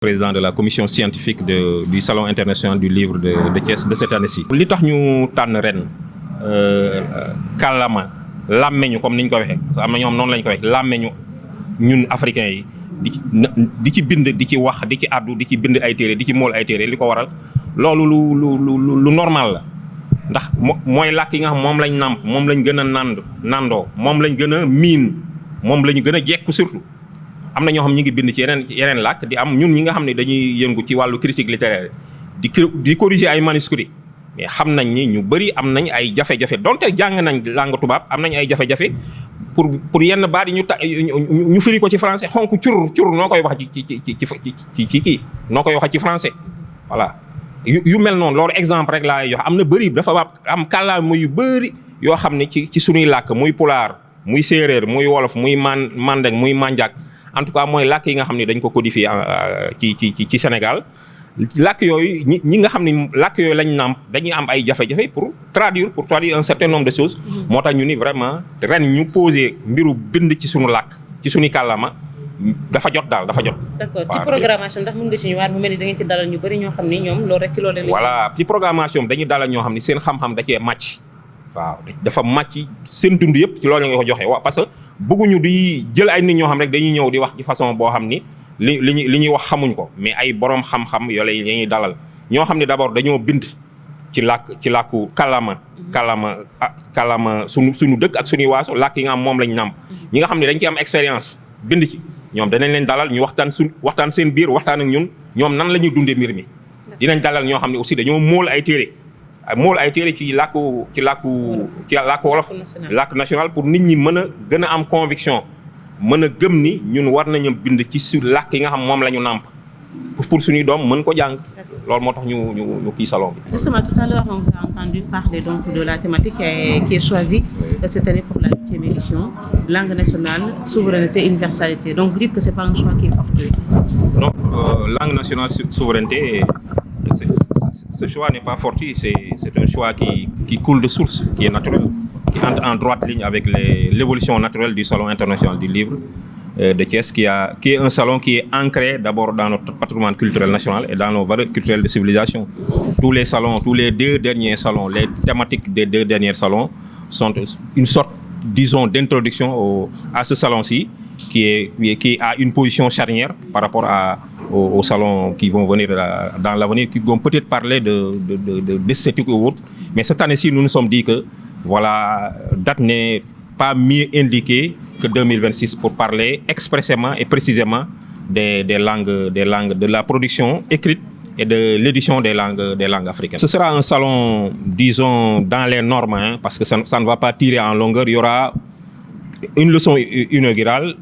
président de la commission scientifique du Salon international du livre de Thiès de cette année-ci. li tax ñu tànn ren kàllaama làmmeñu comme niñ ko waxee parce que am na ñoom noonu lañ ko waxee làmmeñu ñun africains yi di ci bind di ci wax di ci àddu di ci bind ay téere di ci mool ay téere li ko waral loolu lu normal la ndax mooy làkk yi nga xam moom lañ nàmp moom lañ gën a nandoo moom lañ gën a miin moom lañu gën a jekku surtout. am na ñoo xam ñi ngi bind ci yeneen làkk di am ñun ñi nga xam ne dañuy yëngu ci wàllu critique littéraire di corriger ay manuscrits mais xam nañ ni ñu bëri am nañ ay jafe-jafe donte jàng nañ langue tubaab am nañ ay jafe-jafe pour yenn baat yi ñu firi ko ci français xonk cur noo koy wax ci kii noo koy wax ci français voilà yu mel noonu loolu exemple rek laa jox am na bëri dafa am kàllaama yu bëri yoo xam ne ci suñuy làkk muy pulaar muy séeréer muy wolof muy mandeng muy manjak en tout cas mooy làkk yi nga xam ne dañ ko codifié ci Sénégal làkk yooyu ñi nga xam ne làkk yooyu lañ nàmp dañuy am ay jafe-jafe pour traduire un certain nombre de choses. moo tax ñu ni vraiment ren ñu posé mbiru bind ci suñu làkk ci suñu kàllaama dafa jot daal dafa jot. d'accord ci programmation ndax mën nga ci ñëwaat mu mel ni da ngeen ci dalal ñu bëri ñoo xam ni ñoom loolu rek ci loolu la. voilà ci programmation dañuy dalal ñoo xam ne seen xam-xam da cee màcc. waaw dafa màcc seen dund yëpp ci loolu la nga ko joxe waaw parce que bëgguñu di jël ay nit ñoo xam rek dañuy ñëw di wax ci façon boo xam ni li ñuy wax xamuñ ko mais ay borom xam-xam yoo lay ñuy dalal ñoo xam ne d'abord dañoo bind ci làkku kàllaama suñu dëkk ak suñuy waaso làkk yi nga xam moom lañ nàmp ñi nga xam ne dañ ci am expérience bind ci ñoom danañ leen dalal ñu waxtaan seen biir waxtaan ak ñun ñoom nan la ñuy dundee mbir mi dinañ dalal ñoo xam ne aussi dañoo móol ay téere ci làkku wolof làkk national pour nit ñi mën a gën a am conviction mën a gëm ni ñun war nañu bind ci su làkk yi nga xam moom la ñu nàmp pour suñuy doom mën ko jàng loolu moo tax ñu kii salon bi. Justement, tout à l'heure on vous a entendu parler donc de la thématique qui est choisie cette année pour la 8e édition, langue nationale, souveraineté, universalité. Donc vous dites que c'est pas un choix qui est fortuit. Non, langue nationale, souveraineté, ce choix n'est pas fortuit, c'est un choix qui coule de source, qui est naturel, qui entre en droite ligne avec l'évolution naturelle du Salon international du livre de Thiès, qui est un salon qui est ancré d'abord dans notre patrimoine culturel national et dans nos valeurs culturelles de civilisation. Tous les salons, tous les 2 derniers salons, les thématiques des 2 derniers salons sont une sorte, disons, d'introduction à ce salon-ci, qui a une position charnière par rapport aux salons qui vont venir dans l'avenir, qui vont peut-être parler d'esthétique ou autre. Mais cette année-ci, nous nous sommes dit que voilà, date n'est pas mieux indiquée que 2026 pour parler expressément et précisément des langues, de la production écrite et de l'édition des langues africaines. Ce sera un salon, disons, dans les normes, parce que ça ne va pas tirer en longueur. Il y aura une leçon inaugurale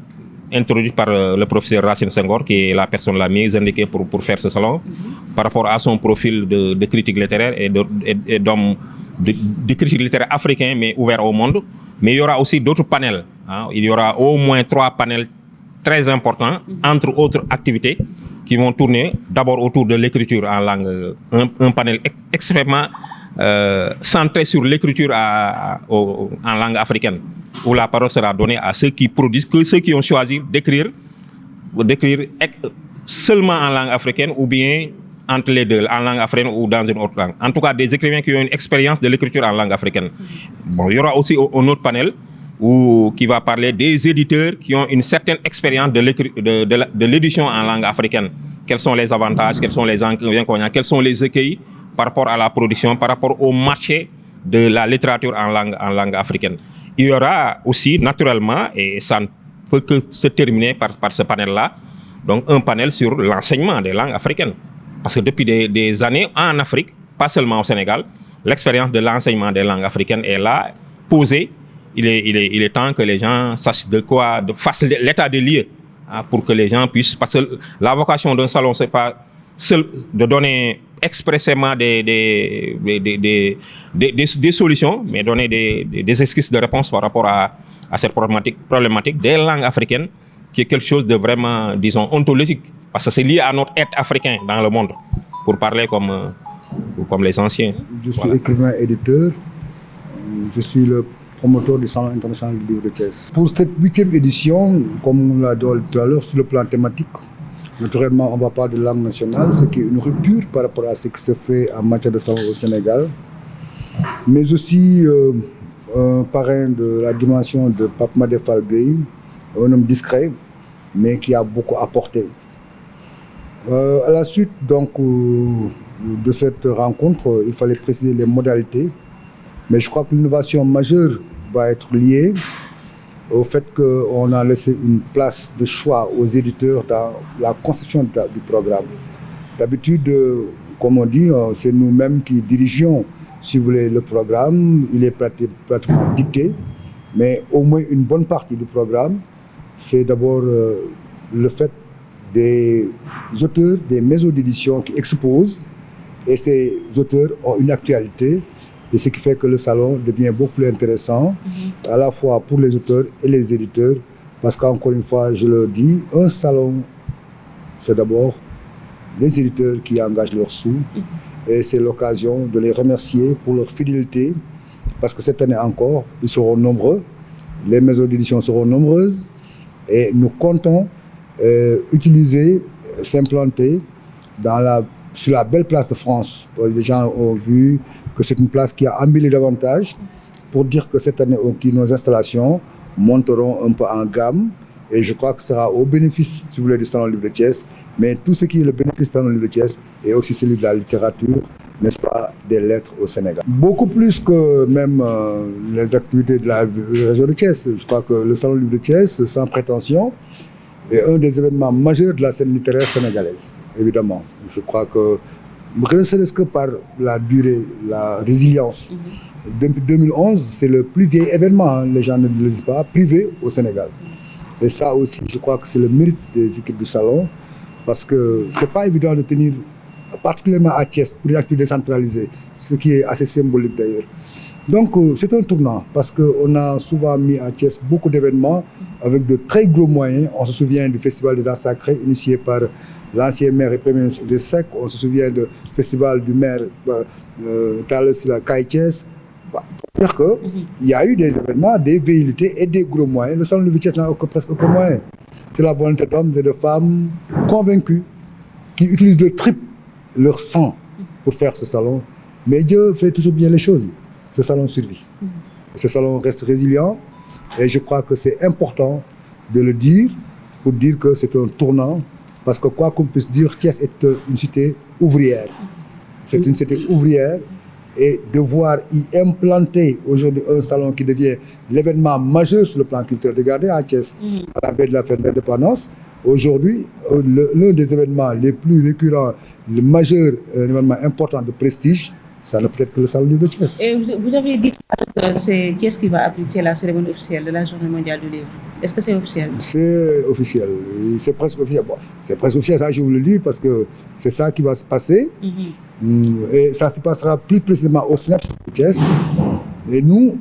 introduite par le professeur Racine Senghor, qui est la personne la mieux indiquée pour faire ce salon, par rapport à son profil de critique littéraire et d'homme de critique littéraire africain, mais ouvert au monde. Mais il y aura aussi d'autres panels. Il y aura au moins 3 panels très importants, entre autres activités, qui vont tourner d'abord autour de l'écriture en langue, un panel extrêmement centré sur l'écriture en langue africaine, où la parole sera donnée à ceux qui produisent, que ceux qui ont choisi d'écrire seulement en langue africaine ou bien entre les deux, en langue africaine ou dans une autre langue. En tout cas, des écrivains qui ont une expérience de l'écriture en langue africaine. Bon, il y aura aussi un autre panel qui va parler des éditeurs qui ont une certaine expérience de l'édition en langue africaine. Quels sont les avantages, quels sont les inconvénients, quels sont les écueils par rapport à la production, par rapport au marché de la littérature en langue africaine. Il y aura aussi, naturellement, et ça ne peut que se terminer par ce panel-là, donc un panel sur l'enseignement des langues africaines. Parce que depuis des années, en Afrique, pas seulement au Sénégal, l'expérience de l'enseignement des langues africaines est là, posée. Il est temps que les gens sachent fassent l'état des lieux, pour que les gens puissent... Parce que la vocation d'un salon, c'est pas seul de donner expressément des solutions, mais donner des esquisses de réponse par rapport à cette problématique des langues africaines, qui est quelque chose de vraiment, disons, ontologique. Parce que c'est lié à notre être africain dans le monde, pour parler comme les anciens. Je suis écrivain éditeur, je suis le promoteur du Salon international du livre de Thiès. Pour cette 8e édition, comme on l'a dit tout à l'heure, sur le plan thématique, Naturellement, on va parler de langue nationale, ce qui est une rupture par rapport à ce qui se fait en matière de salon au Sénégal, mais aussi un parrain de la dimension de Pape Madé Fall Gueye, un homme discret, mais qui a beaucoup apporté. À la suite donc, de cette rencontre, il fallait préciser les modalités, mais je crois que l'innovation majeure va être liée au fait qu'on a laissé une place de choix aux éditeurs dans la conception du programme. D'habitude, comme on dit, c'est nous-mêmes qui dirigeons, si vous voulez, le programme. Il est pratiquement dicté, mais au moins une bonne partie du programme, c'est d'abord le fait des auteurs, des maisons d'édition qui exposent, et ces auteurs ont une actualité. Et ce qui fait que le salon devient beaucoup plus intéressant, à la fois pour les auteurs et les éditeurs, parce qu'encore une fois, je le dis, un salon, c'est d'abord les éditeurs qui engagent leurs sous, et c'est l'occasion de les remercier pour leur fidélité, parce que cette année encore, ils seront nombreux, les maisons d'édition seront nombreuses, et nous comptons utiliser, s'implanter sur la belle place de France. Les gens ont vu que c'est une place qui a embelli davantage pour dire que cette année, nos installations monteront un peu en gamme, et je crois que ce sera au bénéfice, si vous voulez, du Salon Livre de Thiès, mais tout ce qui est le bénéfice du Salon Livre de Thiès est aussi celui de la littérature, n'est-ce pas, des lettres au Sénégal. Beaucoup plus que même les activités de la région de Thiès. Je crois que le Salon Livre de Thiès, sans prétention, est un des événements majeurs de la scène littéraire sénégalaise, évidemment. Je crois que, ne serait-ce que par la durée, la résilience. Depuis 2011, c'est le plus vieil événement, les gens ne le disent pas, privé au Sénégal. Et ça aussi, je crois que c'est le mérite des équipes du salon, parce que ce n'est pas évident de tenir, particulièrement à Thiès, pour une activité décentralisée, ce qui est assez symbolique d'ailleurs. Donc c'est un tournant, parce qu'on a souvent mis à Thiès beaucoup d'événements avec de très gros moyens. On se souvient du Festival des danses sacrées initié par l'ancien maire et premier ministre de SEC. On se souvient du festival du maire Talla Sylla Kaay Thiès. Pour dire qu'il y a eu des événements, des velléités et des gros moyens. Le Salon Livre de Thiès n'a presque aucun moyen. C'est la volonté d'hommes et de femmes convaincus qui utilisent leur tripes, leur sang pour faire ce salon. Mais Dieu fait toujours bien les choses. Ce salon survit. Ce salon reste résilient, et je crois que c'est important de le dire pour dire que c'est un tournant, parce que quoi qu'on puisse dire, Thiès est une cité ouvrière. C'est une cité ouvrière, et de voir y implanter aujourd'hui un salon qui devient l'événement majeur sur le plan culturel. Regardez à Thiès, à la veille de la fête de l'indépendance, aujourd'hui, l'un des événements les plus récurrents, le majeur, un événement important de prestige, ça ne peut être que le Salon Livre de Thiès. Et vous avez dit que c'est Thiès qui va abriter la cérémonie officielle de la Journée mondiale du livre. Est-ce que c'est officiel? C'est officiel. C'est presque officiel. Bon, c'est presque officiel, ça je vous le dis, parce que c'est ça qui va se passer. Et ça se passera plus précisément au SNEPS de Thiès. Et nous,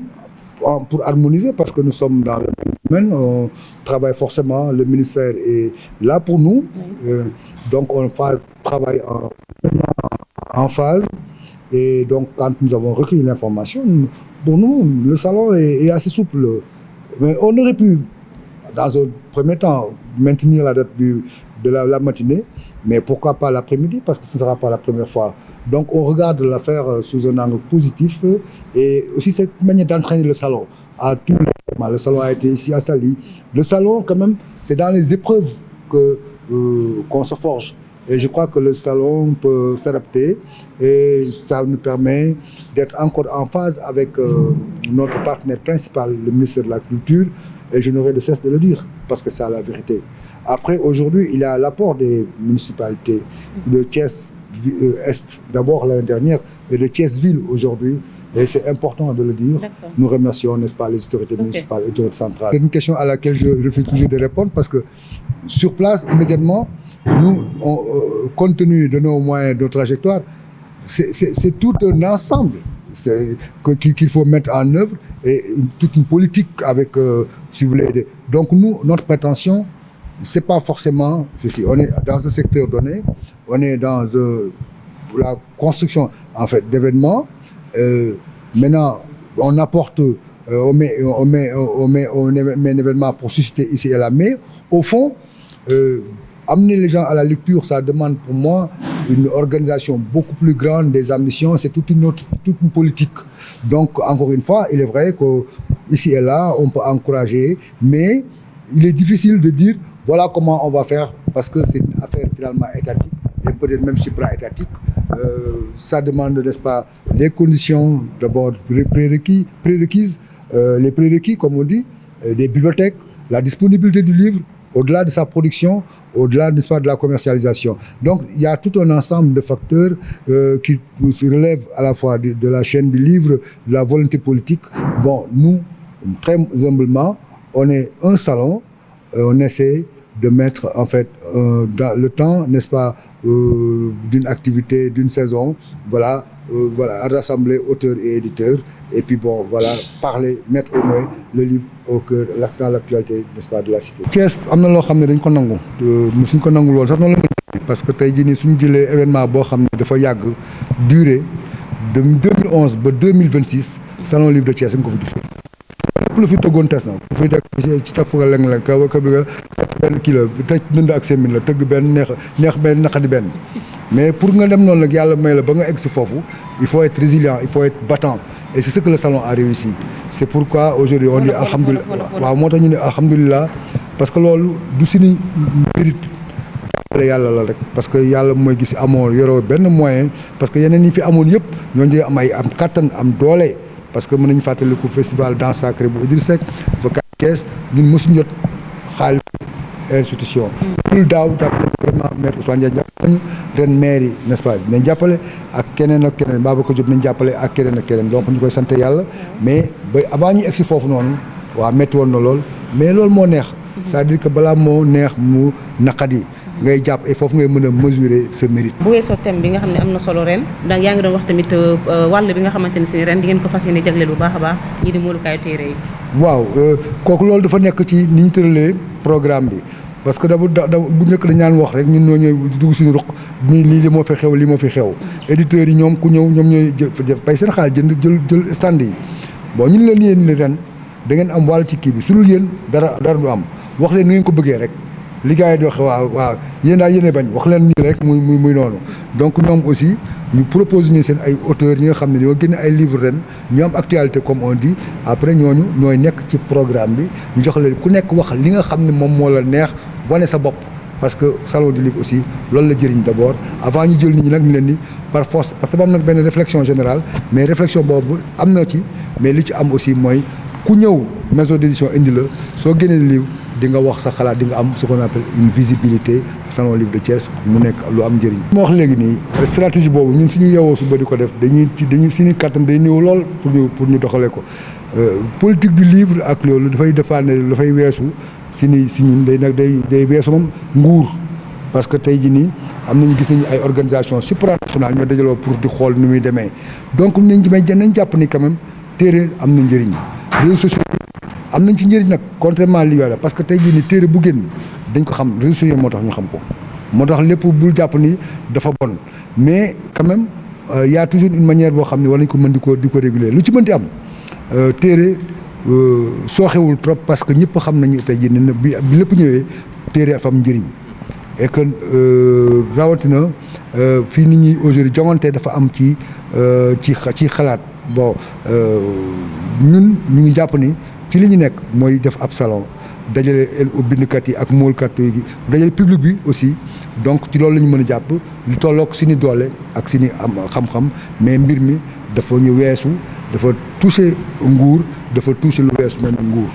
pour harmoniser, parce que nous sommes dans le même domaine, on travaille forcément, le ministère est là pour nous. Donc on travaille en phase. Et donc, quand nous avons recueilli l'information, pour nous, le salon est assez souple. Mais on aurait pu, dans un premier temps, maintenir la date de la matinée, mais pourquoi pas l'après-midi, parce que ce ne sera pas la première fois. Donc, on regarde l'affaire sous un angle positif, et aussi cette manière d'entraîner le salon à tous les moments. Le salon a été ici à Saly. Le salon, quand même, c'est dans les épreuves qu'on se forge. Et je crois que le salon peut s'adapter, et ça nous permet d'être encore en phase avec notre partenaire principal, le ministère de la Culture, et je n'aurai de cesse de le dire, parce que c'est la vérité. Après, aujourd'hui, il y a l'apport des municipalités de Thiès-Est, d'abord l'année dernière, et de Thiès-Ville aujourd'hui, et c'est important de le dire. Nous remercions, n'est-ce pas, les autorités municipales, les autorités centrales. C'est une question à laquelle je refuse toujours de répondre, parce que sur place, immédiatement, nous, compte tenu de nos moyens de trajectoire, c'est tout un ensemble qu'il faut mettre en œuvre, et toute une politique avec, si vous voulez. Donc nous, notre prétention, c'est pas forcément ceci. On est dans un secteur donné, on est dans la construction en fait d'événements. Maintenant, on apporte, on met un événement pour susciter ici et là, mais au fond, amener les gens à la lecture, ça demande pour moi une organisation beaucoup plus grande, des ambitions, c'est toute une politique. Donc, encore une fois, il est vrai qu'ici et là, on peut encourager, mais il est difficile de dire voilà comment on va faire, parce que c'est une affaire finalement étatique, et peut-être même supra-étatique. Ça demande, n'est-ce pas, les conditions d'abord prérequises, les prérequis, comme on dit, des bibliothèques, la disponibilité du livre, au-delà de sa production, au-delà, n'est-ce pas, de la commercialisation. Donc, il y a tout un ensemble de facteurs qui se relèvent à la fois de la chaîne du livre, de la volonté politique. Bon, nous, très humblement, on est un salon, on essaie de mettre, en fait, dans le temps, n'est-ce pas, d'une activité, d'une saison, voilà, à rassembler auteurs et éditeurs, et puis bon, voilà, parler, mettre au moins le livre au cœur, dans l'actualité, n'est-ce pas, de la cité. Thiès, am na loo xam ne dañ ko nangu, suñ ko nangu lool sax noonu la mën, parce que tey jii nii suñu jëlee événement boo xam ne dafa yàgg durée de 2011 ba 2026 salon livre de Thiès nga ko fi gisee. lépp lu fi tëggoon tes na ku fi teg ci tapp leng-leng benn kii la tëj dënd ak semin la tëgg benn neex benn naqadi benn, mais pour nga dem noonu nag yàlla may la ba nga egg si foofu il faut être résilient, il faut être battant, et c'est ce que le salon a réussi. C'est pourquoi aujourd'hui on dit alhamdulilah, waaw moo tax ñu ne alhamdulilah, parce que loolu du suñu mérite, jàppale yàlla la rek, parce que yàlla mooy gis amoo yoroo benn moyen, parce que yeneen yi fi amoon yëpp ñooñu am am kattan am doole, parce que mën nañu fàttaliku festival danse sacrée bu Idriss Seck fa Thiès ñun mësuñu jot xaalis institution. Loolu daaw jàpp nañu vraiment maître Ousmane Diagne jàppale nañu ren maire yi, n'est-ce pas, nañ jàppale ak keneen Babacar Diop nañ jàppale ak keneen donc ñu koy sant yàlla, mais ba avant ñu egsi foofu noonu waaw métti woon na lool, mais loolu moo neex, c'est-à-dire que balaa moo neex mu naqadi ngay jàpp et foofu ngay mën a mesurer sa mérite. bu weesoo thème bi nga xam ne am na solo ren donc yaa ngi doon wax tamit wàll bi nga xamante ne si ren di ngeen ko fas yéene jagleel bu baax a baax ñii di moolukaayu téere yi. waaw kooku loolu dafa nekk ci ni ñu tëralee programme bi, parce que bu njëkk dañ naan wax rek ñun ñoo ñëw dugg suñu ruq nii lii moo fi xew lii moo fi xew, éditeurs yi ñoom ku ñëw ñoom ñooy pay seen xaalis jël stand yi. bon ñun leen yéen ni ren da ngeen am wàll ci kii bi su dul yéen dara du am, wax leen ni ngeen ko bëggee rek. li gars yi di wax waaw yéen daal yéen bañ wax leen nii rek muy noonu, donc ñoom aussi ñu propose ñu seen ay auteurs yi nga xam ne dañoo génne ay livres ren ñu am actualité comme on dit, après ñooñu ñooy nekk ci programme bi ñu jox leen ku nekk wax li nga xam ne moom moo la neex wane sa bopp, parce que salon du livre aussi loolu la jëriñ d'abord avant ñu jël nit ñi nag ñu leen ni par force, parce que ba am nag benn réflexion générale, mais réflexion boobu am na ci, mais li ci am aussi mooy ku ñëw maison d'édition indi la soo génnee livre di nga wax sa xalaat, di nga am ce qu'on appelle une visibilité salon livre de Thiès mu nekk lu am njëriñ. ma wax léegi nii stratégie boobu ñun suñu yeewoo suba di ko def dañuy suñu kàttan day néew lool pour ñu doxalee ko. politique du livre ak loolu dafay dépendre, dafay weesu si ñun day weesu moom nguur, parce que tey jii nii am nañu gis nañu ay organisation supranationale ñoo dajaloo pour di xool nu muy demee, donc nañ jàpp ni quand même téere am na njëriñ, réseaux sociaux am nañ ci njëriñ nag contrairement li yore, parce que tey jii ni téere bu génn dañ ko xam, réseaux sociaux moo tax ñu xam ko, moo tax lépp bul jàpp ni dafa bon, mais quand même y a toujours une manière boo xam ne war nañ ko mën di ko réguler. Lu ci mënti am téere sooxewul trop, parce que ñëpp xam nañu tey jii ni bi lépp ñëwee téere dafa am njëriñ, et que rawatina fii nit ñi aujourd'hui jongante dafa am ci xalaat. Bon ñun ñu ngi jàpp ni ci li ñu nekk mooy def ab salon dajale bindkat yi ak moolkat yi dajale public bi aussi, donc ci loolu la ñu mën a jàpp li tolloog suñu doole ak suñu am xam-xam, mais mbir mi dafa ñu weesu, dafa toucher nguur, dafa toucher lu weesu mel ni nguur.